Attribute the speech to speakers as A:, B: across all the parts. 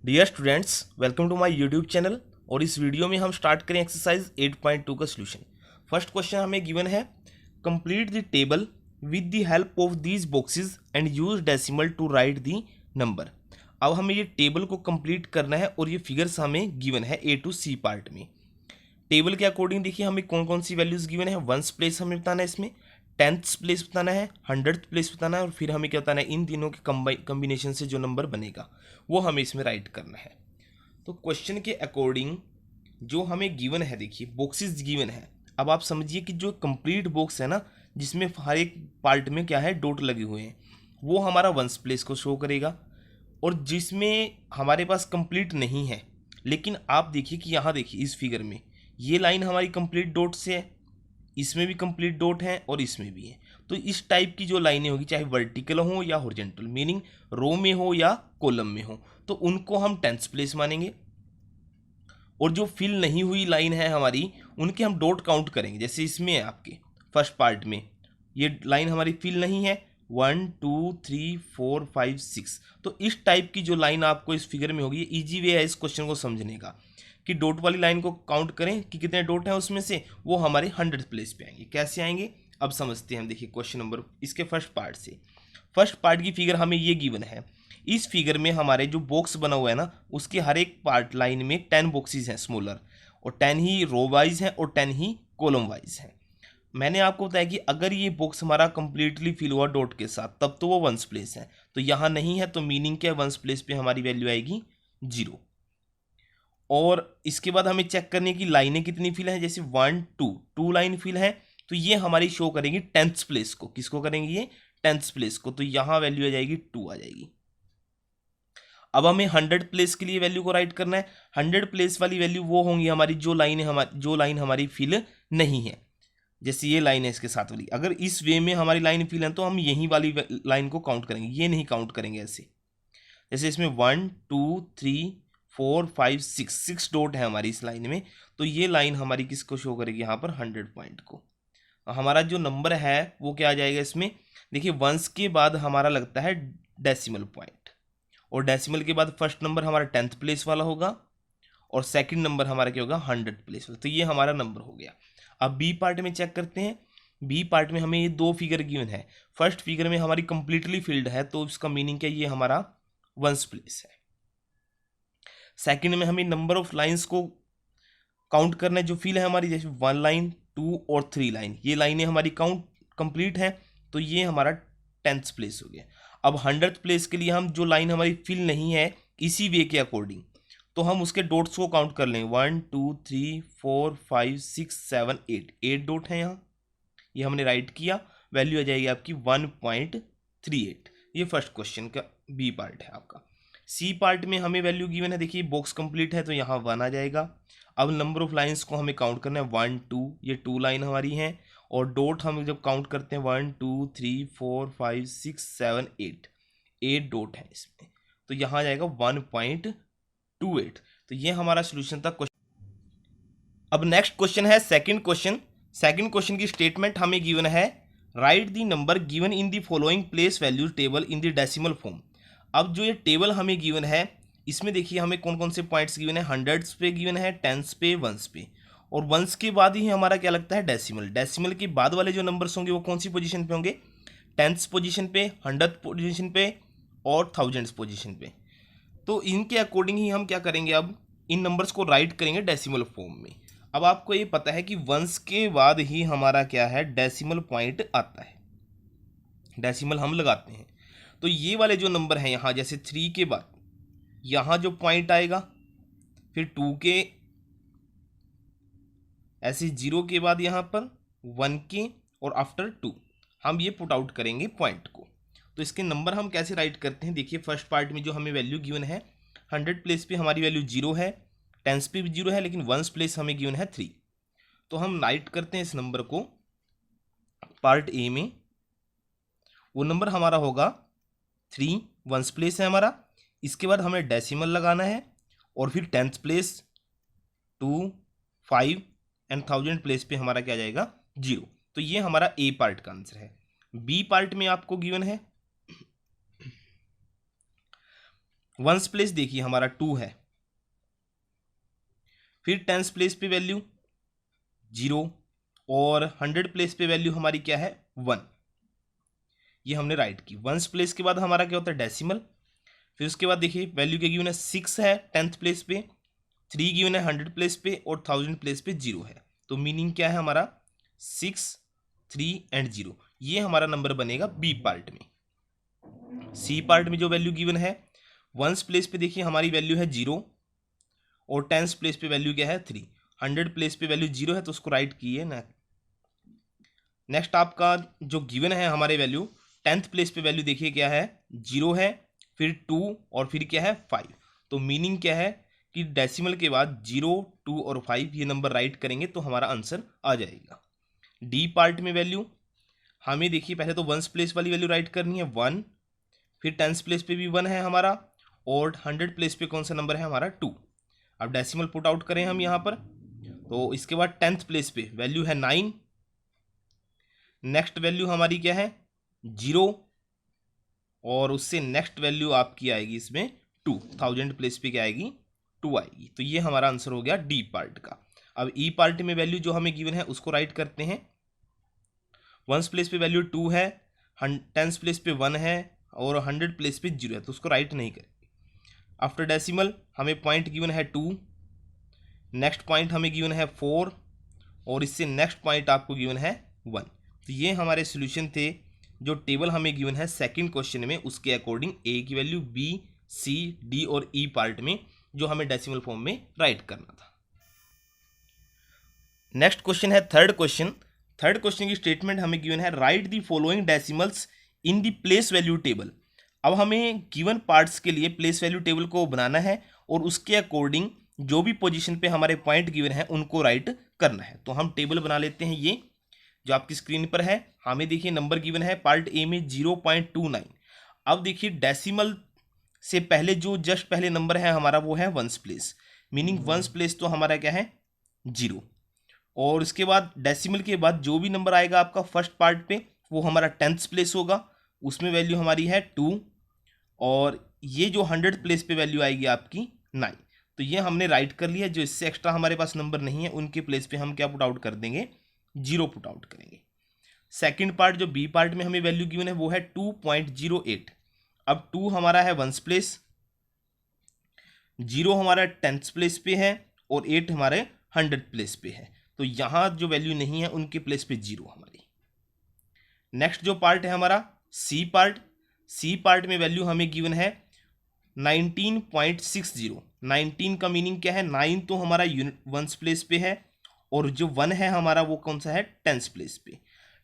A: Dear students, welcome to my YouTube channel. और इस video में हम स्टार्ट करें एक्सरसाइज 8.2 का सॉल्यूशन। फर्स्ट क्वेश्चन हमें गिवन है, complete the table with the help of these boxes and use decimal to write the number. अब हमें ये टेबल को कंप्लीट करना है और ये फिगर्स हमें गिवन है ए टू सी पार्ट में। टेबल के अकॉर्डिंग देखिए हमें कौन कौन सी वैल्यूज गिवन है। वंस प्लेस हमें बताना है, इसमें टेंथ प्लेस बताना है, 100th प्लेस बताना है, और फिर हमें क्या बताना है, इन तीनों के कम्बिनेशन से जो नंबर बनेगा वो हमें इसमें राइट करना है। तो क्वेश्चन के अकॉर्डिंग जो हमें गिवन है, देखिए बॉक्सेस गिवन है। अब आप समझिए कि जो कंप्लीट बॉक्स है ना, जिसमें हर एक पार्ट में क्या है, डॉट लगे हुए हैं, वो हमारा वंस प्लेस को शो करेगा। और जिसमें हमारे पास कंप्लीट नहीं है, लेकिन आप देखिए कि यहाँ देखिए इस फिगर में ये लाइन हमारी कंप्लीट डॉट से है, इसमें भी कंप्लीट डॉट है और इसमें भी है। तो इस टाइप की जो लाइनें होगी, चाहे वर्टिकल हो या हॉरिजॉन्टल, मीनिंग रो में हो या कॉलम में हो, तो उनको हम टेंथ प्लेस मानेंगे। और जो फिल नहीं हुई लाइन है हमारी, उनके हम डॉट काउंट करेंगे। जैसे इसमें है आपके फर्स्ट पार्ट में ये लाइन हमारी फिल नहीं है, 1 2 3 4 5 6। तो इस टाइप की जो लाइन आपको इस फिगर में होगी, ये ईजी वे है इस क्वेश्चन को समझने का, कि डॉट वाली लाइन को काउंट करें कि कितने डॉट हैं उसमें से, वो हमारे 100th प्लेस पे आएंगे। कैसे आएंगे अब समझते हैं हम। देखिए क्वेश्चन नंबर इसके फर्स्ट पार्ट से, फर्स्ट पार्ट की फिगर हमें ये गिवन है। इस फिगर में हमारे जो बॉक्स बना हुआ है ना, उसके हर एक पार्ट लाइन में 10 बॉक्सेस हैं स्मॉलर, और 10 ही रो वाइज हैं और 10 ही कॉलम वाइज हैं। मैंने आपको बताया कि अगर ये बॉक्स हमारा कंप्लीटली फिल हुआ डॉट के साथ, तब तो वो वंस प्लेस है। तो यहाँ नहीं है, तो मीनिंग क्या है, वंस प्लेस पे हमारी वैल्यू आएगी 0। और इसके बाद हमें चेक करने की लाइनें कितनी फिल हैं। जैसे 1 2 2 लाइन फिल है, तो ये हमारी शो करेंगी टेंथ प्लेस को। किसको करेंगे, ये टेंथ प्लेस को। तो यहाँ वैल्यू आ जाएगी 2 आ जाएगी। अब हमें 100 प्लेस के लिए वैल्यू को राइट करना है। 100 प्लेस वाली वैल्यू वो होंगी हमारी जो लाइन हमारी फिल नहीं है। जैसे ये लाइन है इसके साथ वाली, अगर इस वे में हमारी लाइन फिल है तो हम यही वाली लाइन को काउंट करेंगे, ये नहीं काउंट करेंगे ऐसे। जैसे इसमें 1 2 3 4 5 6 6 डॉट है हमारी इस लाइन में, तो ये लाइन हमारी किसको शो करेगी, यहाँ पर 100 पॉइंट को। हमारा जो नंबर है वो क्या आ जाएगा इसमें। देखिए वंस के बाद हमारा लगता है डेसिमल पॉइंट, और डेसिमल के बाद फर्स्ट नंबर हमारा 10th प्लेस वाला होगा, और सेकंड नंबर हमारा क्या होगा, 100 प्लेस वाला। तो ये हमारा नंबर हो गया। अब बी पार्ट में चेक करते हैं। बी पार्ट में हमें ये दो फिगर गिवन है। फर्स्ट फिगर में हमारी कंप्लीटली फिल्ड है, तो इसका मीनिंग क्या है, ये हमारा वंस प्लेस है। सेकंड में हमें नंबर ऑफ लाइंस को काउंट करना है जो फिल है हमारी, जैसे 1 लाइन 2 और 3 लाइन, ये लाइनें हमारी काउंट कंप्लीट है, तो ये हमारा 10th प्लेस हो गया। अब 100th प्लेस के लिए हम जो लाइन हमारी फिल नहीं है, इसी वे के अकॉर्डिंग, तो हम उसके डॉट्स को काउंट कर लेंगे। 1 2 3 4 5 6 7 8, 8 डॉट है यहाँ, ये हमने राइट किया। वैल्यू आ जाएगी आपकी 1.38। ये फर्स्ट क्वेश्चन का बी पार्ट है आपका। सी पार्ट में हमें वैल्यू गिवन है, देखिए बॉक्स कंप्लीट है तो यहाँ 1 आ जाएगा। अब नंबर ऑफ लाइंस को हमें काउंट करना है, 1 2, ये 2 लाइन हमारी हैं, और डॉट हम जब काउंट करते हैं 1 2 3 4 5 6 7 8, 8 डॉट है इसमें, तो यहाँ आ जाएगा 1.28। तो ये हमारा सोल्यूशन था क्वेश्चन। अब नेक्स्ट क्वेश्चन है सेकंड क्वेश्चन। सेकंड क्वेश्चन की स्टेटमेंट हमें गिवन है, right the number given in the following place values table in the decimal form. अब जो ये टेबल हमें गिवन है, इसमें देखिए हमें कौन कौन से पॉइंट्स गिवन है। 100 पे गिवन है, 10 पे, वंस पे, और वंस के बाद ही हमारा क्या लगता है, डेसिमल। डेसिमल के बाद वाले जो नंबर्स होंगे वो कौन सी पोजीशन पे होंगे, 10th पोजीशन पे, 100th पोजीशन पे, और 1000th पोजीशन पे। तो इनके अकॉर्डिंग ही हम क्या करेंगे, अब इन नंबर्स को राइट करेंगे डेसिमल फॉर्म में। अब आपको ये पता है कि वंस के बाद ही हमारा क्या है, डेसिमल पॉइंट आता है, डेसिमल हम लगाते हैं। तो ये वाले जो नंबर हैं यहाँ, जैसे 3 के बाद यहाँ जो पॉइंट आएगा, फिर 2 के, ऐसे 0 के बाद यहाँ पर 1 के, और आफ्टर 2 हम ये पुट आउट करेंगे पॉइंट को। तो इसके नंबर हम कैसे राइट करते हैं, देखिए फर्स्ट पार्ट में जो हमें वैल्यू गिवन है, 100 प्लेस पे हमारी वैल्यू 0 है, 10th पे भी 0 है, लेकिन वंस प्लेस हमें गिवन है 3। तो हम राइट करते हैं इस नंबर को पार्ट ए में। वो नंबर हमारा होगा 3, वंस प्लेस है हमारा। इसके बाद हमें डेसिमल लगाना है, और फिर 10th प्लेस 2 5 एंड 1000 प्लेस पे हमारा क्या आ जाएगा, 0। तो ये हमारा ए पार्ट का आंसर है। बी पार्ट में आपको गिवन है वंस प्लेस देखिए हमारा 2 है, फिर टेंस प्लेस पे वैल्यू 0 और 100 प्लेस पे वैल्यू हमारी क्या है 1। ये हमने राइट की। वंस प्लेस के बाद हमारा क्या होता है डेसिमल, फिर उसके बाद देखिए वैल्यू क्या गिवन है 6 है 10th प्लेस पे, 3 गिवन है 100 प्लेस पे और 1000 प्लेस पे 0 है। तो मीनिंग क्या है हमारा 6, 3 एंड 0। ये हमारा नंबर बनेगा बी पार्ट में। सी पार्ट में जो वैल्यू गिवन है वंस प्लेस पे देखिए हमारी वैल्यू है 0 और टेंस प्लेस पे वैल्यू क्या है 3, 100 प्लेस पे वैल्यू 0 है तो उसको राइट किए ना। नेक्स्ट आपका जो गिवन है हमारे वैल्यू 10th प्लेस पे वैल्यू देखिए क्या है 0 है, फिर 2 और फिर क्या है 5। तो मीनिंग क्या है कि डेसिमल के बाद 0, 2 और 5 ये नंबर राइट करेंगे तो हमारा आंसर आ जाएगा। डी पार्ट में वैल्यू हमें देखिए पहले तो वंस प्लेस वाली वैल्यू राइट करनी है 1, फिर टेंस प्लेस पे भी 1 है हमारा और 100 प्लेस पे कौन सा नंबर है हमारा 2। अब डेसिमल पुट आउट करें हम यहाँ पर, तो इसके बाद 10th प्लेस पे वैल्यू है 9, नेक्स्ट वैल्यू हमारी क्या है 0 और उससे नेक्स्ट वैल्यू आपकी आएगी इसमें 2, 1000 प्लेस पे क्या आएगी 2 आएगी। तो ये हमारा आंसर हो गया डी पार्ट का। अब ई पार्ट में वैल्यू जो हमें गिवन है उसको राइट करते हैं। वंस प्लेस पे वैल्यू 2 है, टेंस प्लेस पे 1 है और 100 प्लेस पे 0 है तो उसको राइट नहीं करेंगे। आफ्टर डेसिमल हमें पॉइंट गिवन है 2, नेक्स्ट पॉइंट हमें गिवन है 4 और इससे नेक्स्ट पॉइंट आपको गिवन है 1। तो ये हमारे सॉल्यूशन थे जो टेबल हमें गिवन है सेकंड क्वेश्चन में उसके अकॉर्डिंग ए की वैल्यू बी, सी, डी और ई पार्ट में जो हमें डेसिमल फॉर्म में राइट करना था। नेक्स्ट क्वेश्चन है थर्ड क्वेश्चन। थर्ड क्वेश्चन की स्टेटमेंट हमें गिवन है right the following decimals in the place value table. अब हमें गिवन पार्ट्स के लिए प्लेस वैल्यू टेबल को बनाना है और उसके अकॉर्डिंग जो भी पोजीशन पे हमारे पॉइंट गिवन है उनको राइट करना है। तो हम टेबल बना लेते हैं, ये जो आपकी स्क्रीन पर है। हमें देखिए नंबर गिवन है पार्ट ए में 0.29। अब देखिए डेसिमल से पहले जो जस्ट पहले नंबर है हमारा वो है ones place, meaning ones place तो हमारा क्या है 0 और उसके बाद डेसिमल के बाद जो भी नंबर आएगा आपका फर्स्ट पार्ट पे वो हमारा 10th प्लेस होगा, उसमें वैल्यू हमारी है 2 और ये जो 100 प्लेस पे वैल्यू आएगी आपकी 9। तो ये हमने राइट कर लिया। जो इससे एक्स्ट्रा हमारे पास नंबर नहीं है उनके प्लेस पे हम क्या पुट आउट कर देंगे 0 पुट आउट करेंगे। सेकंड पार्ट जो बी पार्ट में हमें वैल्यू गिवन है वो है 2.08। अब 2 हमारा है वंस प्लेस, 0 हमारा 10th प्लेस पे है और 8 हमारे 100 प्लेस पे है। तो यहाँ जो वैल्यू नहीं है उनके प्लेस पे 0 हमारी। नेक्स्ट जो पार्ट है हमारा सी पार्ट। सी पार्ट में वैल्यू हमें गिवन है 19.60। 19 का मीनिंग क्या है 9 तो हमारा वंस प्लेस पे है और जो 1 है हमारा वो कौन सा है 10th प्लेस पे।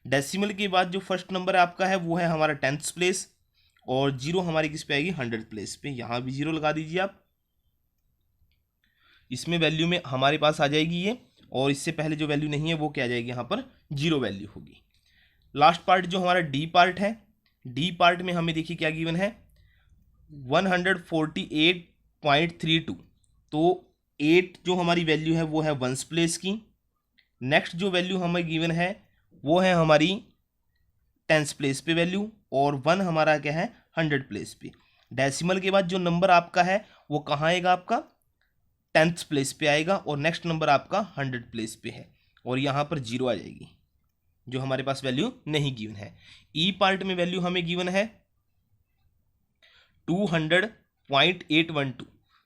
A: डेसिमल के बाद जो फर्स्ट नंबर आपका है वो है हमारा 10th प्लेस और 0 हमारी किस पे आएगी 100 प्लेस पे। यहाँ भी 0 लगा दीजिए आप, इसमें वैल्यू में हमारे पास आ जाएगी ये और इससे पहले जो वैल्यू नहीं है वो क्या आ जाएगी यहाँ पर 0 वैल्यू होगी। लास्ट पार्ट जो हमारा डी पार्ट है, डी पार्ट में हमें देखिए क्या गिवन है 148.32। तो 8 जो हमारी वैल्यू है वो है वंस प्लेस की। नेक्स्ट जो वैल्यू हमें गिवन है वो है हमारी 10th प्लेस पे वैल्यू और 1 हमारा क्या है 100 प्लेस पे। डेसिमल के बाद जो नंबर आपका है वो कहाँ आएगा आपका 10th प्लेस पे आएगा और नेक्स्ट नंबर आपका 100 प्लेस पे है और यहाँ पर 0 आ जाएगी जो हमारे पास वैल्यू नहीं गिवन है। ई पार्ट में वैल्यू हमें गिवन है 200.812।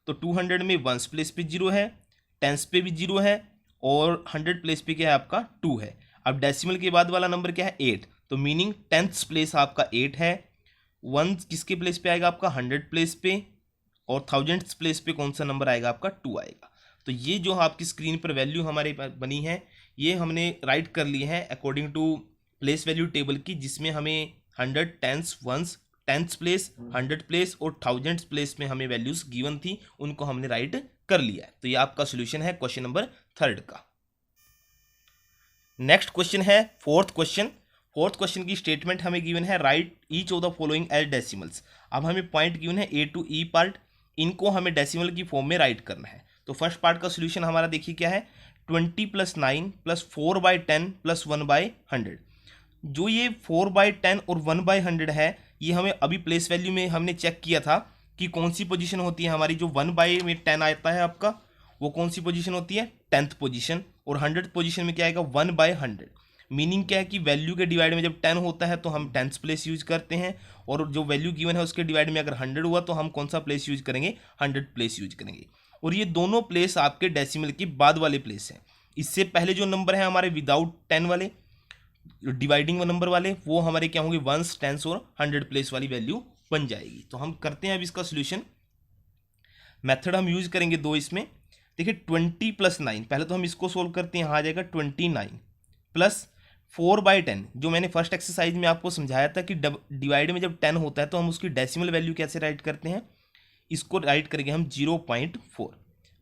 A: तो 200 में वंस प्लेस पे 0 है, 10th पे भी 0 है और 100 प्लेस पे क्या है आपका 2 है। अब डेसिमल के बाद वाला नंबर क्या है 8, तो मीनिंग 10th प्लेस आपका 8 है। 1 किसके प्लेस पे आएगा आपका 100 प्लेस पे और 1000th प्लेस पे कौन सा नंबर आएगा आपका 2 आएगा। तो ये जो आपकी स्क्रीन पर वैल्यू हमारे बनी है ये हमने राइट कर ली है according to place value table की, जिसमें हमें 100, 10th, 10th प्लेस, 100 प्लेस और 1000th प्लेस में हमें वैल्यूज गिवन थी उनको हमने राइट कर लिया है। तो ये आपका सोल्यूशन है क्वेश्चन नंबर 3 का। नेक्स्ट क्वेश्चन है फोर्थ क्वेश्चन। फोर्थ क्वेश्चन की स्टेटमेंट हमें गिवन है write each of the following as decimals. अब हमें पॉइंट गिवन है ए टू ई पार्ट, इनको हमें डेसिमल की फॉर्म में राइट करना है। तो फर्स्ट पार्ट का सोल्यूशन हमारा देखिए क्या है 20 + 9 + 4/10 + 1/100। जो ये 4/10 और 1/100 है ये हमें अभी प्लेस वैल्यू में हमने चेक किया था कि कौन सी पोजीशन होती है हमारी, जो 1/10 आता है आपका, वो कौन सी पोजीशन होती है, 10th पोजीशन। और 100th पोजीशन में क्या आएगा, 1/100। मीनिंग क्या है कि वैल्यू के डिवाइड में जब 10 होता है तो हम 10th प्लेस यूज करते हैं, और जो वैल्यू गिवन है उसके डिवाइड में अगर 100 हुआ तो हम कौन सा प्लेस यूज करेंगे, 100 प्लेस यूज करेंगे। और ये दोनों प्लेस आपके डेसिमल के बाद वाले प्लेस हैं। इससे पहले जो नंबर है हमारे विदाउट 10 वाले, डिवाइडिंग नंबर वाले, वो हमारे क्या होंगे, 1s 10s और 100 प्लेस वाली वैल्यू बन जाएगी। तो हम करते हैं अब इसका सोल्यूशन। मेथड हम यूज करेंगे दो इसमें। देखिए 20 + 9, पहले तो हम इसको सोल्व करते हैं। यहाँ आ जाएगा 29 प्लस 4/10, जो मैंने फर्स्ट एक्सरसाइज में आपको समझाया था कि डिवाइड में जब 10 होता है तो हम उसकी डेसिमल वैल्यू कैसे राइट करते हैं, इसको राइट करेंगे हम 0.4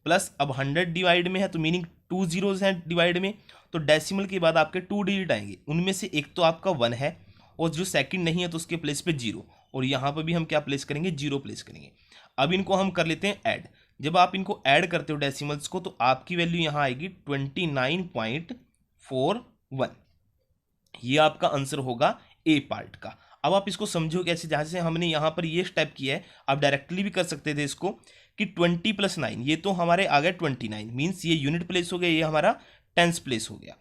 A: प्लस अब 100 डिवाइड में है तो मीनिंग 2 zeros हैं डिवाइड में, तो डेसिमल के बाद आपके 2 डिजिट आएंगे। उनमें से एक तो आपका 1 है और जो सेकंड नहीं है तो उसके प्लेस पे 0, और यहाँ पर भी हम क्या प्लेस करेंगे, 0 प्लेस करेंगे। अब इनको हम कर लेते हैं ऐड। जब आप इनको ऐड करते हो डेसिमल्स को तो आपकी वैल्यू यहाँ आएगी 29.41। ये आपका आंसर होगा ए पार्ट का। अब आप इसको समझो कैसे, जहाँ से हमने यहाँ पर ये स्टेप किया है, आप डायरेक्टली भी कर सकते थे इसको कि 20 + 9, ये तो हमारे आ गया 29, मीन्स ये यूनिट प्लेस हो गया, ये हमारा 10th प्लेस हो गया।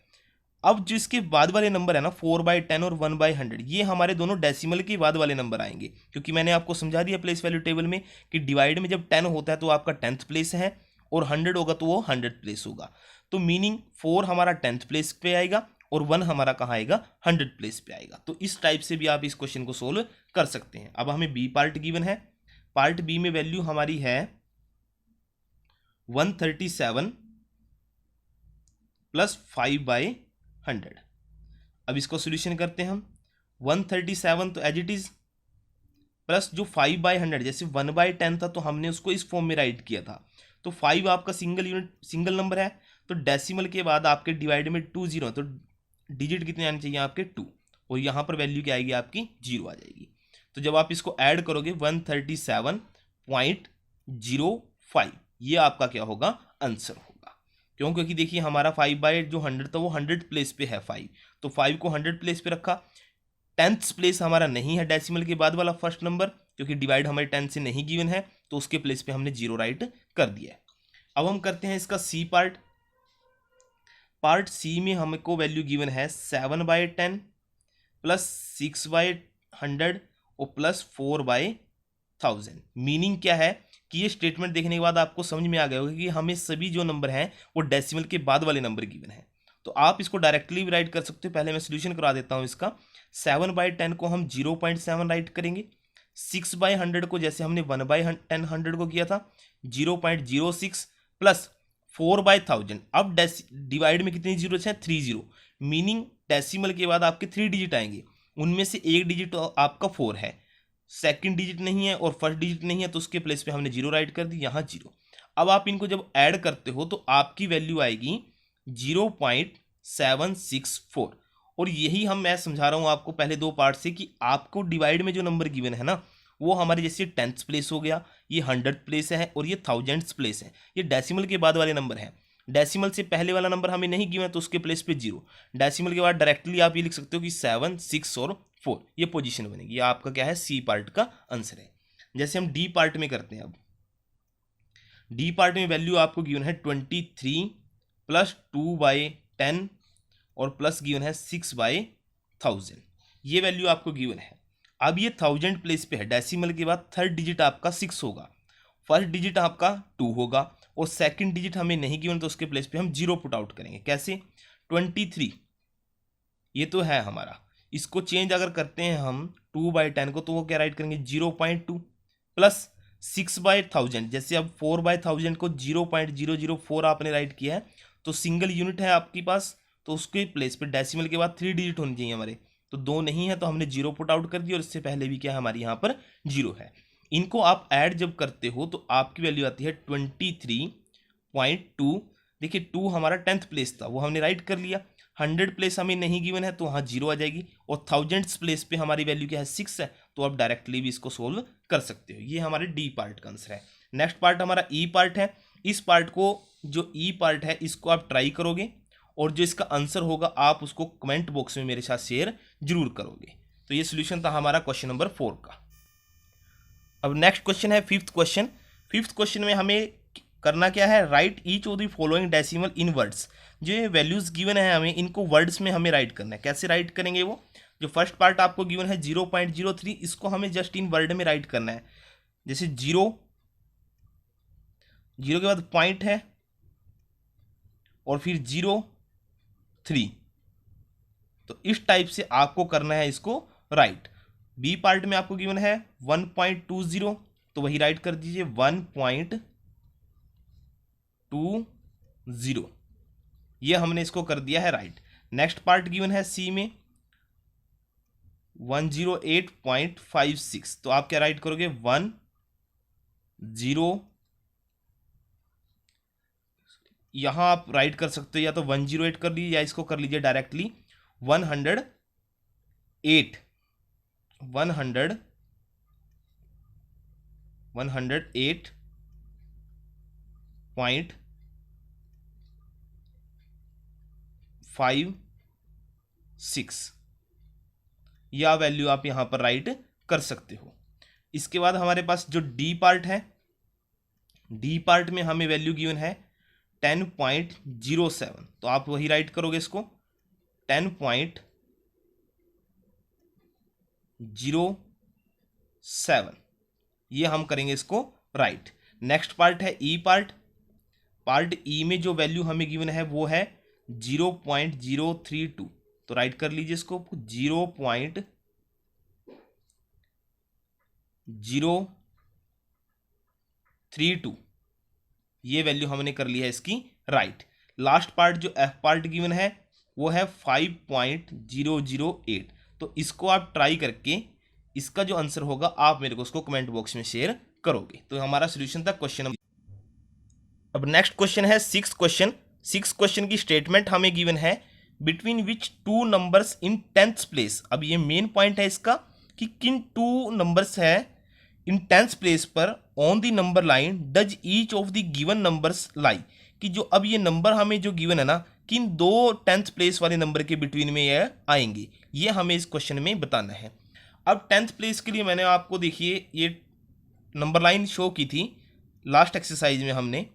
A: अब जिसके बाद वाले नंबर है ना 4/10 और 1/100, ये हमारे दोनों डेसिमल के बाद वाले नंबर आएंगे, क्योंकि मैंने आपको समझा दिया प्लेस वैल्यू टेबल में कि डिवाइड में जब 10 होता है तो आपका 10th प्लेस है, और 100 होगा तो वो 100th प्लेस होगा। तो मीनिंग 4 हमारा 10th प्लेस पे आएगा और 1 हमारा कहाँ आएगा, 100th प्लेस पे आएगा। तो इस टाइप से भी आप इस क्वेश्चन को सोल्व कर सकते हैं। अब हमें बी पार्ट गिवन है। पार्ट बी में वैल्यू हमारी है 137 + 5/100। अब इसको सोल्यूशन करते हैं हम। 137 तो एज इट इज, प्लस जो 5/100, जैसे 1/10 था तो हमने उसको इस फॉर्म में राइट किया था, तो 5 आपका सिंगल नंबर है, तो डेसिमल के बाद आपके डिवाइड में 2 0, तो डिजिट कितने आने चाहिए आपके 2, और यहाँ पर वैल्यू क्या आएगी आपकी 0 आ जाएगी। तो जब आप इसको ऐड करोगे 137.05, ये आपका क्या होगा, आंसर होगा। क्यों, क्योंकि देखिए हमारा 5/100 था वो 100 प्लेस पे है 5, तो 5 को 100 प्लेस पे रखा। 10th प्लेस हमारा नहीं है डेसिमल के बाद वाला फर्स्ट नंबर, क्योंकि डिवाइड हमारे 10 से नहीं गिवन है, तो उसके प्लेस पे हमने 0 राइट कर दिया है। अब हम करते हैं इसका सी पार्ट। पार्ट सी में हमको वैल्यू गिवन है 7/10 प्लस 6/100 और प्लस 4/1000। मीनिंग क्या है कि ये स्टेटमेंट देखने के बाद आपको समझ में आ गया होगा कि हमें सभी जो नंबर हैं वो डेसिमल के बाद वाले नंबर गिवन है। तो आप इसको डायरेक्टली भी राइट कर सकते हो। पहले मैं सोल्यूशन करा देता हूँ इसका। 7/10 को हम 0.7 राइट करेंगे। 6/100 को जैसे हमने 1/10 100 को किया था 0.06 प्लस 4/1000। अब डिवाइड में कितनी जीरो हैं, 3 0। मीनिंग डेसिमल के बाद आपके 3 डिजिट आएंगे, उनमें से एक डिजिट आपका 4 है, सेकंड डिजिट नहीं है और फर्स्ट डिजिट नहीं है, तो उसके प्लेस पे हमने 0 राइट कर दी, यहाँ 0। अब आप इनको जब ऐड करते हो तो आपकी वैल्यू आएगी 0.764। और यही मैं समझा रहा हूँ आपको पहले दो पार्ट से कि आपको डिवाइड में जो नंबर गिवन है ना वो हमारे जैसे 10th प्लेस हो गया, ये 100th प्लेस है और ये 1000th प्लेस है। ये डेसिमल के बाद वाले नंबर हैं। डेसिमल से पहले वाला नंबर हमें नहीं गिवन तो उसके प्लेस पे 0। डेसिमल के बाद डायरेक्टली आप ये लिख सकते हो कि 7 6 और 4, ये पोजीशन बनेगी। ये आपका क्या है, सी पार्ट का आंसर है। जैसे हम डी पार्ट में करते हैं। अब डी पार्ट में वैल्यू आपको गिवन है 23 प्लस 2/10 और प्लस गिवन है 6/1000। ये वैल्यू आपको गिवन है। अब ये 1000 प्लेस पे है, डेसिमल के बाद थर्ड डिजिट आपका 6 होगा, फर्स्ट डिजिट आपका 2 होगा और सेकंड डिजिट हमें नहीं गिवन तो उसके प्लेस पे हम 0 पुट आउट करेंगे। कैसे, 23 ये तो है हमारा, इसको चेंज अगर करते हैं हम 2/10 को तो वो क्या राइट करेंगे 0.2 प्लस 6/1000। जैसे अब 4/1000 को 0.004 आपने राइट किया है तो सिंगल यूनिट है आपके पास, तो उसके प्लेस पे डेसिमल के बाद 3 डिजिट होनी चाहिए हमारे, तो 2 नहीं है तो हमने 0 पुट आउट कर दिया और इससे पहले भी क्या है हमारी यहाँ पर 0 है। इनको आप ऐड जब करते हो तो आपकी वैल्यू आती है 23.2। देखिए 2 हमारा 10th प्लेस था वो हमने राइट कर लिया, 100 प्लेस हमें नहीं गिवन है तो वहाँ 0 आ जाएगी और 1000th प्लेस पे हमारी वैल्यू क्या है 6 है, तो आप डायरेक्टली भी इसको सोल्व कर सकते हो। ये हमारे डी पार्ट का आंसर है। नेक्स्ट पार्ट हमारा ई पार्ट है। इस पार्ट को जो ई पार्ट है इसको आप ट्राई करोगे और जो इसका आंसर होगा आप उसको कमेंट बॉक्स में मेरे साथ शेयर जरूर करोगे। तो ये सोल्यूशन था हमारा क्वेश्चन नंबर 4 का। अब नेक्स्ट क्वेश्चन है फिफ्थ क्वेश्चन। फिफ्थ क्वेश्चन में हमें करना क्या है, write each of the following decimal in words. जो ये वैल्यूज गिवन है हमें इनको वर्ड्स में हमें राइट करना है। कैसे राइट करेंगे वो, जो फर्स्ट पार्ट आपको गिवन है 0.03, इसको हमें जस्ट इन वर्ड में राइट करना है। जैसे 0 के बाद पॉइंट है और फिर 0.3, तो इस टाइप से आपको करना है इसको राइट। बी पार्ट में आपको गिवन है 1.20, तो वही राइट कर दीजिए 1.20, ये हमने इसको कर दिया है राइट। नेक्स्ट पार्ट गिवन है सी में 108.56, तो आप क्या राइट करोगे 10, यहां आप राइट कर सकते हो या तो 108 कर लीजिए या इसको कर लीजिए डायरेक्टली 108 108.56, या वैल्यू आप यहां पर राइट कर सकते हो। इसके बाद हमारे पास जो डी पार्ट है, डी पार्ट में हमें वैल्यू गिवन है 10.07, तो आप वही राइट करोगे इसको 10.07, ये हम करेंगे इसको राइट। नेक्स्ट पार्ट है ई पार्ट। पार्ट ई में जो वैल्यू हमें गिवन है वो है 0.032, तो राइट कर लीजिए इसको 0.032, ये वैल्यू हमने कर लिया है इसकी राइट। लास्ट पार्ट जो एफ पार्ट गिवन है वो है 5.008, तो इसको आप ट्राई करके इसका जो आंसर होगा आप मेरे को उसको कमेंट बॉक्स में शेयर करोगे। तो हमारा सोल्यूशन था क्वेश्चन नंबर। अब नेक्स्ट क्वेश्चन है सिक्स क्वेश्चन। सिक्स क्वेश्चन की स्टेटमेंट हमें गिवन है between which two numbers in 10th place. अब ये मेन पॉइंट है इसका कि किन टू नंबर्स है इन 10th प्लेस पर on the number line does each of the given numbers lie, कि जो अब ये नंबर हमें जो गिवन है ना किन दो 10th प्लेस वाले नंबर के बिटवीन में ये आएंगे, ये हमें इस क्वेश्चन में बताना है। अब 10th प्लेस के लिए मैंने आपको देखिए ये नंबर लाइन शो की थी लास्ट एक्सरसाइज में हमने,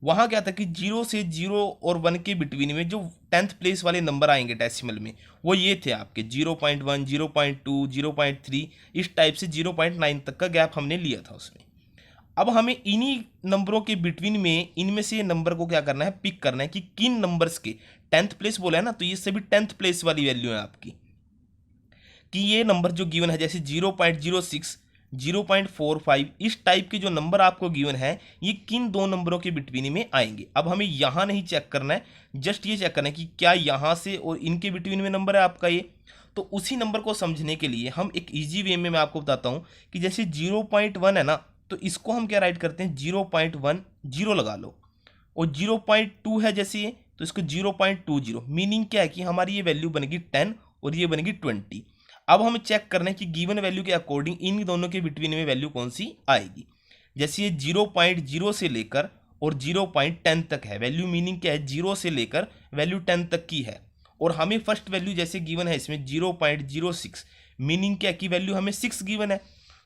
A: वहाँ क्या था कि 0 से 0 और 1 के बिटवीन में जो 10th प्लेस वाले नंबर आएंगे डेसिमल में वो ये थे आपके 0.1, 0.2, 0.3, इस टाइप से 0.9 तक का गैप हमने लिया था उसमें। अब हमें इन्हीं नंबरों के बिटवीन में इनमें से नंबर को क्या करना है, पिक करना है कि किन नंबर्स के 10th प्लेस बोला है ना, तो ये सभी 10th प्लेस वाली वैल्यू है आपकी, कि ये नंबर जो गिवन है जैसे 0.06, 0.45, इस टाइप के जो नंबर आपको गिवन है ये किन दो नंबरों के बिटवीन में आएंगे। अब हमें यहाँ नहीं चेक करना है, जस्ट ये चेक करना है कि क्या यहाँ से और इनके बिटवीन में नंबर है आपका ये। तो उसी नंबर को समझने के लिए हम एक इजी वे में मैं आपको बताता हूँ कि जैसे 0.1 है ना, तो इसको हम क्या राइट करते हैं 0.10 लगा लो, और 0.2 है जैसे ये तो इसको 0.20, मीनिंग क्या है कि हमारी ये वैल्यू बनेगी 10 और ये बनेगी 20। अब हमें चेक करना है कि गिवन वैल्यू के अकॉर्डिंग इन दोनों के बिटवीन में वैल्यू कौन सी आएगी। जैसे ये 0.0 से लेकर और 0.10 तक है वैल्यू, मीनिंग क्या है 0 से लेकर वैल्यू 10 तक की है, और हमें फर्स्ट वैल्यू जैसे गिवन है इसमें 0.06, मीनिंग क्या की वैल्यू हमें 6 गिवन है,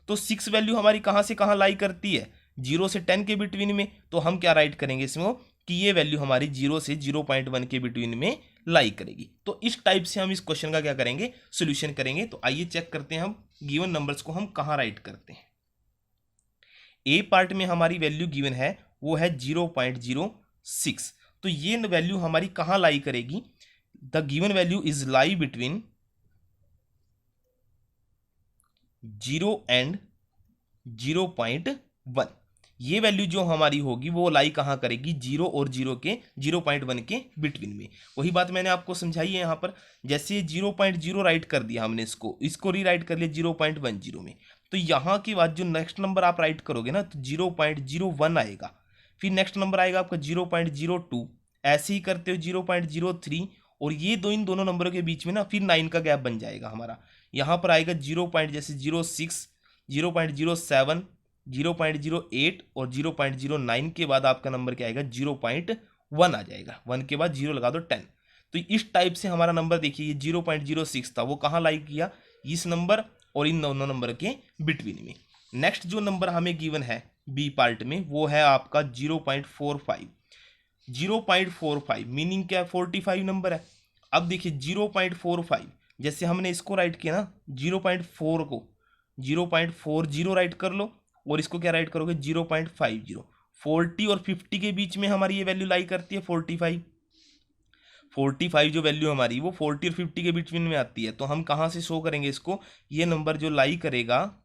A: तो 6 वैल्यू हमारी कहाँ से कहाँ लाई करती है 0 से 10 के बिटवीन में, तो हम क्या राइट करेंगे इसमें कि ये वैल्यू हमारी 0 से 0.1 के बिटवीन में लाई करेगी। तो इस टाइप से हम इस क्वेश्चन का क्या करेंगे, सॉल्यूशन करेंगे। तो आइए चेक करते हैं हम गिवन नंबर्स को हम कहाँ राइट करते हैं। ए पार्ट में हमारी वैल्यू गिवन है वो है 0.06, तो ये वैल्यू हमारी कहाँ लाई करेगी, the given value is lie between 0 and 0.1। ये वैल्यू जो हमारी होगी वो लाई कहाँ करेगी 0 और 0.1 के बिटवीन में। वही बात मैंने आपको समझाई है यहाँ पर, जैसे 0.0 राइट कर दिया हमने, इसको रीराइट कर लिया 0.10 में, तो यहाँ के बाद जो नेक्स्ट नंबर आप राइट करोगे ना तो 0.01 आएगा, फिर नेक्स्ट नंबर आएगा आपका 0.02, ऐसे ही करते हो 0.03, और ये इन दोनों नंबरों के बीच में ना फिर 9 का गैप बन जाएगा हमारा। यहाँ पर आएगा 0.06, 0.07, 0.08 और 0.09 के बाद आपका नंबर क्या आएगा 0.1 आ जाएगा, 1 के बाद 0 लगा दो 10। तो इस टाइप से हमारा नंबर देखिए ये 0.06 था, वो कहाँ लाई किया इस नंबर और इन दोनों नंबर के बिटवीन में। नेक्स्ट जो नंबर हमें गिवन है बी पार्ट में वो है आपका 0.45। 0.45 मीनिंग क्या है, 45 नंबर है। अब देखिए 0.45 जैसे हमने इसको राइट किया ना, 0.4 को 0.40 राइट कर लो और इसको क्या राइट करोगे 0.50। 40 और 50 के बीच में हमारी ये वैल्यू लाई करती है 45। 45 जो वैल्यू हमारी वो 40 और 50 के बीच में आती है। तो हम कहाँ से शो करेंगे इसको, ये नंबर जो लाई करेगा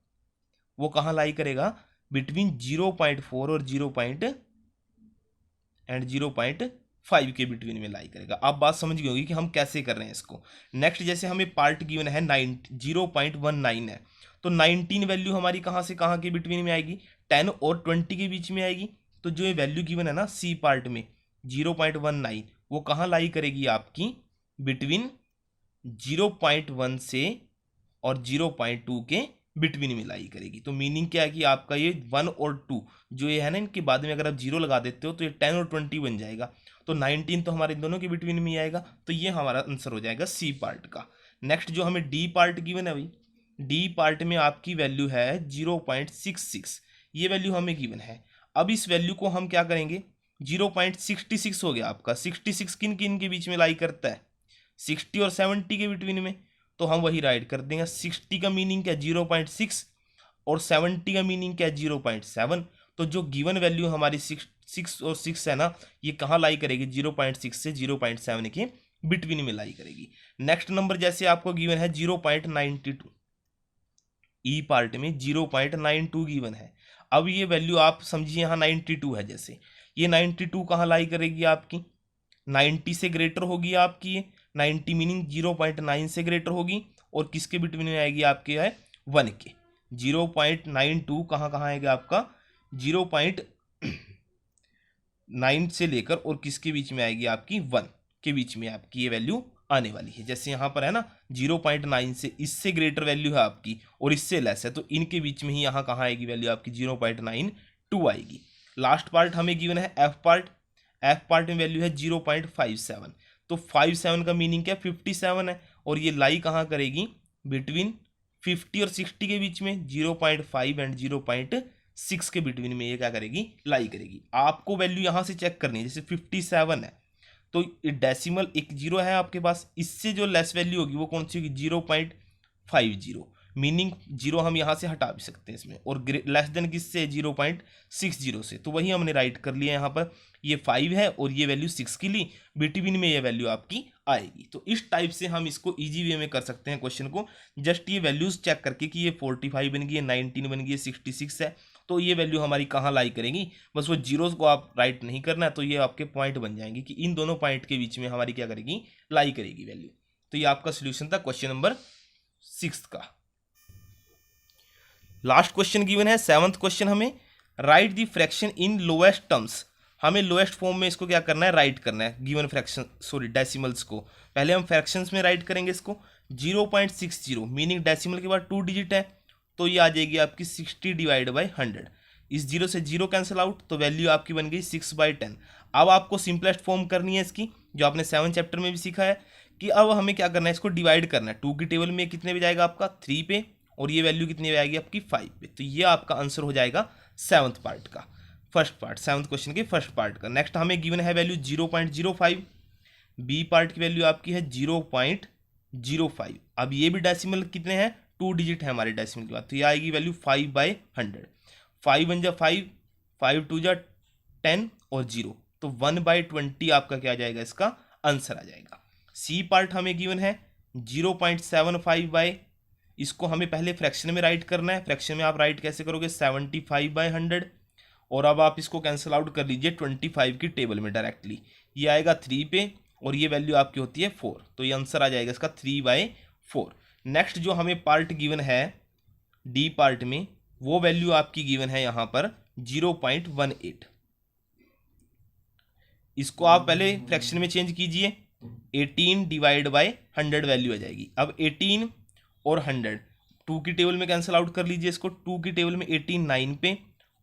A: वो कहाँ लाई करेगा, बिटवीन 0.4 और 0.5 के बिटवीन में लाई करेगा। आप बात समझ गई होगी कि हम कैसे कर रहे हैं इसको। नेक्स्ट जैसे हमें पार्ट गिवन है 0.19 है, तो 19 वैल्यू हमारी कहाँ से कहाँ के बिटवीन में आएगी, 10 और 20 के बीच में आएगी। तो जो ये वैल्यू गिवन है ना सी पार्ट में 0.19 वो कहाँ लाई करेगी आपकी, बिटवीन 0.1 से और 0.2 के बिटवीन में लाई करेगी। तो मीनिंग क्या है कि आपका ये 1 और 2 जो ये है ना, इनके बाद में अगर आप 0 लगा देते हो तो ये 10 और 20 बन जाएगा। तो 19 तो हमारे दोनों के बिटवीन में ही आएगा। तो ये हमारा आंसर हो जाएगा सी पार्ट का। नेक्स्ट जो हमें डी पार्ट गिवन है भाई, डी पार्ट में आपकी वैल्यू है 0.66। ये वैल्यू हमें गिवन है। अब इस वैल्यू को हम क्या करेंगे, 0.66 हो गया आपका। 66 किन किन के बीच में लाई करता है, 60 और 70 के बिटवीन में। तो हम वही राइट कर देंगे। 60 का मीनिंग क्या है 0.6 और 70 का मीनिंग क्या है 0.7। तो जो गिवन वैल्यू हमारी 6 और 6 है ना, ये कहाँ लाई करेगी, 0.6 से 0.7 के बिटवीन में लाई करेगी। नेक्स्ट नंबर जैसे आपको गिवन है 0.92, ई पार्ट में 0.92 गिवन है। अब ये वैल्यू आप समझिए यहाँ 92 है, जैसे ये 92 कहाँ लाई करेगी आपकी, 90 से ग्रेटर होगी आपकी ये 90 मीनिंग 0.9 से ग्रेटर होगी और किसके बिटवीन में आएगी आपके है 1 के। 0.92 कहाँ कहाँ आएगा आपका 0.9 से लेकर और किसके बीच में आएगी आपकी 1 के बीच में आपकी ये वैल्यू आने वाली है। जैसे यहाँ पर है ना 0.9 से इससे ग्रेटर वैल्यू है आपकी और इससे लेस है, तो इनके बीच में ही यहाँ कहाँ आएगी वैल्यू आपकी 0.92 आएगी। लास्ट पार्ट हमें गिवन है एफ पार्ट। एफ पार्ट में वैल्यू है 0.57। तो 57 का मीनिंग क्या है 57 है और ये लाई कहाँ करेगी, बिटवीन 50 और 60 के बीच में 0.5 एंड 0.6 के बिटवीन में ये क्या करेगी, लाई करेगी। आपको वैल्यू यहाँ से चेक करनी है, जैसे 57 है तो डेसिमल एक जीरो है आपके पास, इससे जो लेस वैल्यू होगी वो कौन सी होगी 0.50। मीनिंग जीरो हम यहाँ से हटा भी सकते हैं इसमें, और लेस देन किससे 0.60 से। तो वही हमने राइट कर लिया यहाँ पर, ये 5 है और ये वैल्यू 6 की ली, बिटवीन में ये वैल्यू आपकी आएगी। तो इस टाइप से हम इसको इजी वे में कर सकते हैं क्वेश्चन को, जस्ट ये वैल्यूज चेक करके कि ये 45 बन गई है, 19 बन गई है, 66 है, तो ये वैल्यू हमारी कहाँ लाई करेंगी, बस वो जीरोस को आप राइट नहीं करना है। तो ये आपके पॉइंट बन जाएंगे कि इन दोनों पॉइंट के बीच में हमारी क्या करेगी, लाई करेगी वैल्यू। तो ये आपका सोल्यूशन था क्वेश्चन नंबर 6 का। लास्ट क्वेश्चन गिवन है 7th क्वेश्चन, हमें right the fraction in lowest terms. हमें लोएस्ट फॉर्म में इसको क्या करना है, राइट करना है गिवन फ्रैक्शन, सॉरी डेसिमल्स को। पहले हम फ्रैक्शंस में राइट करेंगे इसको। 0.60 मीनिंग डेसिमल के बाद 2 डिजिट है, तो ये आ जाएगी आपकी 60 डिवाइड बाई 100। इस 0 से 0 कैंसिल आउट, तो वैल्यू आपकी बन गई 6/10। अब आपको सिंपलेस्ट फॉर्म करनी है इसकी, जो आपने 7 चैप्टर में भी सीखा है कि अब हमें क्या करना है, इसको डिवाइड करना है। 2 की टेबल में कितने पे जाएगा आपका 3 पे, और ये वैल्यू कितनी पे आएगी आपकी 5 पे। तो ये आपका आंसर हो जाएगा 7th पार्ट का, फर्स्ट पार्ट, 7th क्वेश्चन के फर्स्ट पार्ट का। नेक्स्ट हमें गिवन है वैल्यू 0.05, बी पार्ट की वैल्यू आपकी है 0.05। अब ये भी डेसिमल कितने हैं, 2 डिजिट है हमारे डेसिमल के बाद, तो ये आएगी वैल्यू 5/100। 5 1 जा 5, 5 2 जा 10 और 0, तो 1/20 आपका क्या आ जाएगा, इसका आंसर आ जाएगा। सी पार्ट हमें गिवन है 0.75 इसको हमें पहले फ्रैक्शन में राइट करना है। फ्रैक्शन में आप राइट कैसे करोगे, 75/100, और अब आप इसको कैंसिल आउट कर लीजिए 25 की टेबल में डायरेक्टली, ये आएगा 3 पे और ये वैल्यू आपकी होती है 4, तो ये आंसर आ जाएगा इसका 3/4। नेक्स्ट जो हमें पार्ट गिवन है डी पार्ट में, वो वैल्यू आपकी गिवन है यहाँ पर 0.18। इसको आप पहले फ्रैक्शन में चेंज कीजिए, 18 डिवाइड बाई 100 वैल्यू आ जाएगी। अब 18 और 100 2 की टेबल में कैंसिल आउट कर लीजिए इसको, 2 की टेबल में 18 9 पे,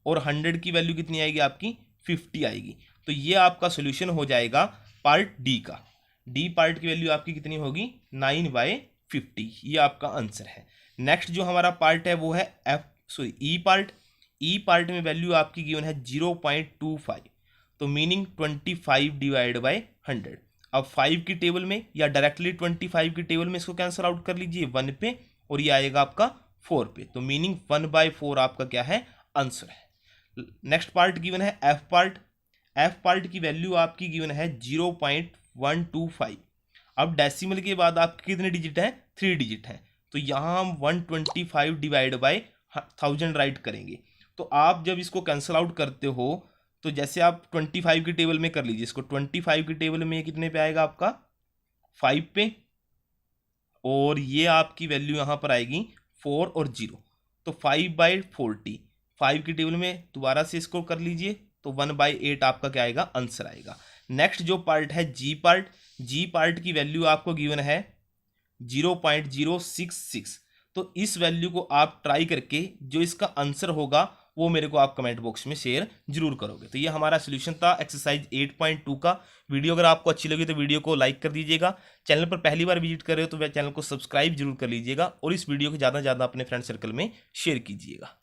A: और 100 की वैल्यू कितनी आएगी आपकी 50 आएगी। तो ये आपका सोल्यूशन हो जाएगा पार्ट डी का। डी पार्ट की वैल्यू आपकी कितनी होगी 9/50, ये आपका आंसर है। नेक्स्ट जो हमारा पार्ट है वो है एफ ई पार्ट में वैल्यू आपकी गिवन है 0.25, तो मीनिंग 25 डिवाइड बाई 100। अब 5 की टेबल में या डायरेक्टली 25 की टेबल में इसको कैंसिल आउट कर लीजिए 1 पे, और ये आएगा आपका 4 पे, तो मीनिंग 1/4 आपका क्या है, आंसर है। नेक्स्ट पार्ट गिवन है एफ पार्ट की वैल्यू आपकी गिवन है 0.125। अब डेसिमल के बाद आपके कितने डिजिट हैं, 3 डिजिट हैं, तो यहाँ हम 125 डिवाइड बाई 1000 राइट करेंगे। तो आप जब इसको कैंसिल आउट करते हो तो जैसे आप 25 की टेबल में कर लीजिए इसको, 25 की टेबल में कितने पे आएगा आपका 5 पे, और ये आपकी वैल्यू यहाँ पर आएगी 4 और 0, तो 5/40। 5 की टेबल में दोबारा से इसको कर लीजिए तो 1/8 आपका क्या आएगा, आंसर आएगा। नेक्स्ट जो पार्ट है जी पार्ट की वैल्यू आपको गिवन है 0.066। तो इस वैल्यू को आप ट्राई करके जो इसका आंसर होगा वो मेरे को आप कमेंट बॉक्स में शेयर जरूर करोगे। तो ये हमारा सोल्यूशन था एक्सरसाइज 8.2 का। वीडियो अगर आपको अच्छी लगी तो वीडियो को लाइक कर दीजिएगा। चैनल पर पहली बार विजिट कर रहे हो तो चैनल को सब्सक्राइब जरूर कर लीजिएगा, और इस वीडियो को ज़्यादा से ज़्यादा अपने फ्रेंड सर्कल में शेयर कीजिएगा।